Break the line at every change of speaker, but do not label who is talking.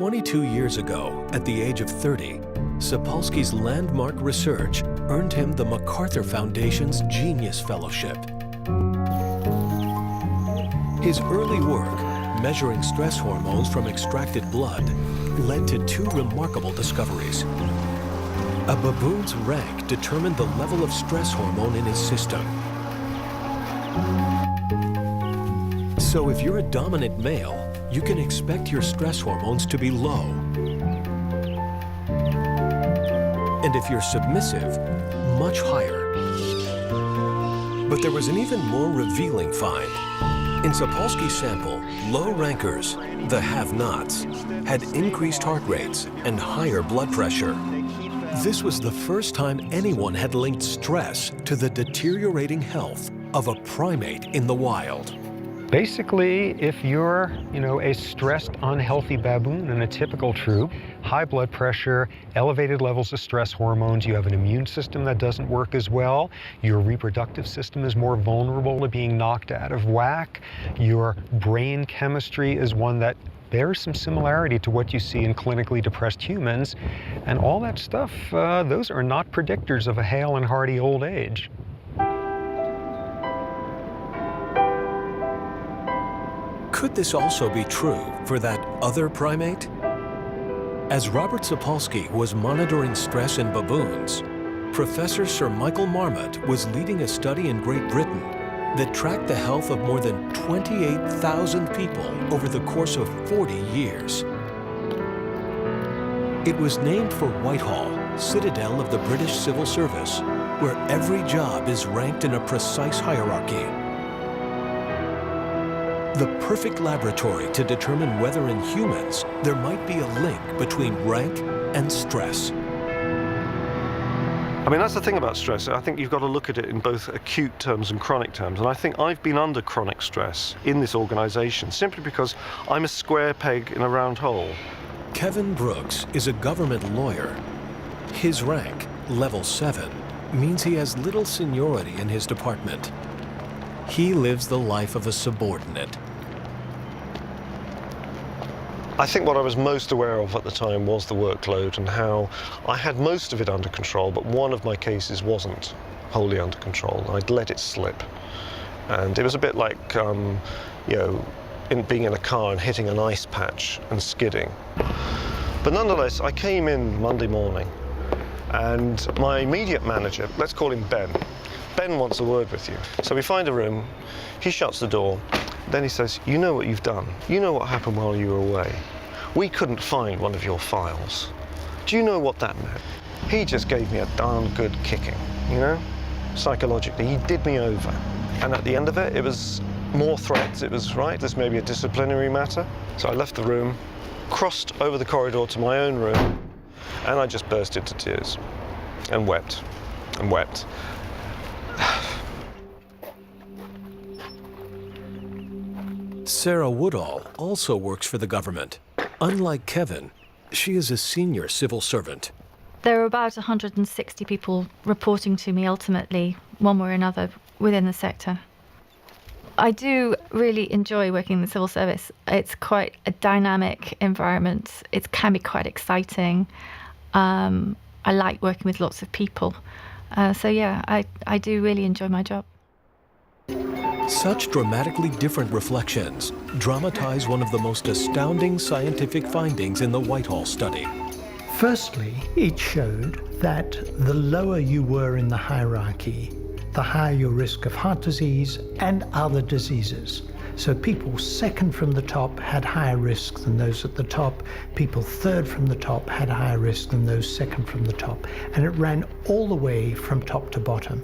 22 years ago, at the age of 30, Sapolsky's landmark research earned him the MacArthur Foundation's Genius Fellowship. His early work, measuring stress hormones from extracted blood, led to two remarkable discoveries. A baboon's rank determined the level of stress hormone in his system. So if you're a dominant male, you can expect your stress hormones to be low. And if you're submissive, much higher. But there was an even more revealing find. In Sapolsky's sample, low rankers, the have-nots, had increased heart rates and higher blood pressure. This was the first time anyone had linked stress to the deteriorating health of a primate in the wild.
Basically, if you're, a stressed, unhealthy baboon in a typical troop, high blood pressure, elevated levels of stress hormones, you have an immune system that doesn't work as well, your reproductive system is more vulnerable to being knocked out of whack, your brain chemistry is one that bears some similarity to what you see in clinically depressed humans, and all that stuff, those are not predictors of a hale and hearty old age.
Could this also be true for that other primate? As Robert Sapolsky was monitoring stress in baboons, Professor Sir Michael Marmot was leading a study in Great Britain that tracked the health of more than 28,000 people over the course of 40 years. It was named for Whitehall, citadel of the British Civil Service, where every job is ranked in a precise hierarchy. The perfect laboratory to determine whether in humans there might be a link between rank and stress.
I mean, that's the thing about stress. I think you've got to look at it in both acute terms and chronic terms. And I think I've been under chronic stress in this organization simply because I'm a square peg in a round hole.
Kevin Brooks is a government lawyer. His rank, level 7, means he has little seniority in his department. He lives the life of a subordinate.
I think what I was most aware of at the time was the workload and how I had most of it under control, but one of my cases wasn't wholly under control. I'd let it slip. And it was a bit like, being in a car and hitting an ice patch and skidding. But nonetheless, I came in Monday morning, and my immediate manager, let's call him Ben, Ben wants a word with you. So we find a room, he shuts the door, then he says, you know what you've done. You know what happened while you were away. We couldn't find one of your files. Do you know what that meant? He just gave me a darn good kicking, psychologically. He did me over. And at the end of it, it was more threats. It was, right, this may be a disciplinary matter. So I left the room, crossed over the corridor to my own room, and I just burst into tears and wept and wept.
Sarah Woodall also works for the government. Unlike Kevin, she is a senior civil servant.
There are about 160 people reporting to me ultimately, one way or another, within the sector. I do really enjoy working in the civil service. It's quite a dynamic environment. It can be quite exciting. I like working with lots of people. I do really enjoy my job.
Such dramatically different reflections dramatize one of the most astounding scientific findings in the Whitehall study.
Firstly, it showed that the lower you were in the hierarchy, the higher your risk of heart disease and other diseases. So people second from the top had higher risk than those at the top. People third from the top had higher risk than those second from the top. And it ran all the way from top to bottom.